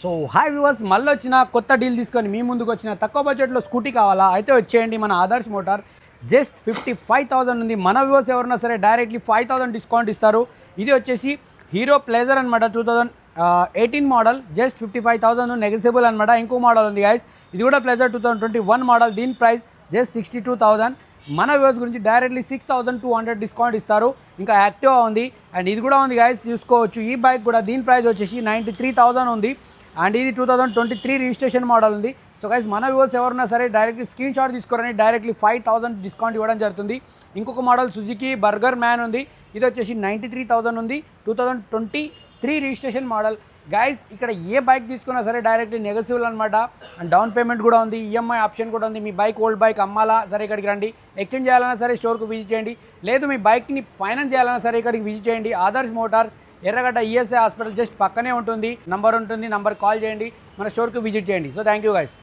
So hi viewers, మళ్ళీ వచ్చిన కొత్త డీల్ తీసుకొని మీ ముందుకు వచ్చిన తక్కువ బడ్జెట్లో స్కూటీ కావాలా అయితే వచ్చేయండి మన ఆదర్శ్ మోటార్. జస్ట్ 55,000 ఉంది. మన వ్యూవర్స్ ఎవరన్నా సరే డైరెక్ట్లీ 5,000 డిస్కౌంట్ ఇస్తారు. ఇది వచ్చేసి హీరో ప్లేజర్ అనమాట, 2018 మోడల్. జస్ట్ 55,000 నెగోషియబుల్ అనమాట. ఇంకో మోడల్ ఉంది గైస్, ఇది కూడా ప్లేజర్ 2021 మోడల్. దీని ప్రైస్ జస్ట్ 62,000. మన వ్యూవర్స్ గురించి డైరెక్ట్లీ 6,200 డిస్కౌంట్ ఇస్తారు. ఇంకా యాక్టివా ఉంది అండ్ ఇది కూడా ఉంది గైస్, చూసుకోవచ్చు. ఈ బైక్ కూడా దీని ప్రైస్ వచ్చేసి 93,000 ఉంది అండ్ ఇది 2023 రిజిస్ట్రేషన్ మోడల్ ఉంది. సో గైస్, మన వ్యూవర్స్ ఎవరైనా సరే డైరెక్ట్లీ స్క్రీన్ షాట్ తీసుకోరని డైరెక్ట్లీ 5,000 డిస్కౌంట్ ఇవ్వడం జరుగుతుంది. ఇంకొక మోడల్ సుజుకి బర్గర్ మ్యాన్ ఉంది, ఇది వచ్చేసి 93,000 ఉంది, 2023 రిజిస్ట్రేషన్ మోడల్. గైస్, ఇక్కడ ఏ బైక్ తీసుకున్నా సరే డైరెక్ట్లీ నెగోషియబుల్ అనమాట. అండ్ డౌన్ పేమెంట్ కూడా ఉంది, ఈఎంఐ ఆప్షన్ కూడా ఉంది. మీ బైక్ ఓల్డ్ బైక్ అమ్మాలా సరే ఇక్కడికి రండి, ఎక్స్చేంజ్ చేయాలన్నా సరే స్టోర్కు విజిట్ చేయండి, లేదు మీ బైక్ని ఫైనాన్స్ చేయాలన్నా సరే ఇక్కడికి విజిట్ చేయండి. ఆదర్శ్ మోటార్స్, ఎర్రగడ్డ ఈఎస్ఐ హాస్పిటల్ జస్ట్ పక్కనే ఉంటుంది. నంబర్ ఉంటుంది, నంబర్ కాల్ చేయండి, మన స్టోర్కి విజిట్ చేయండి. So thank you guys.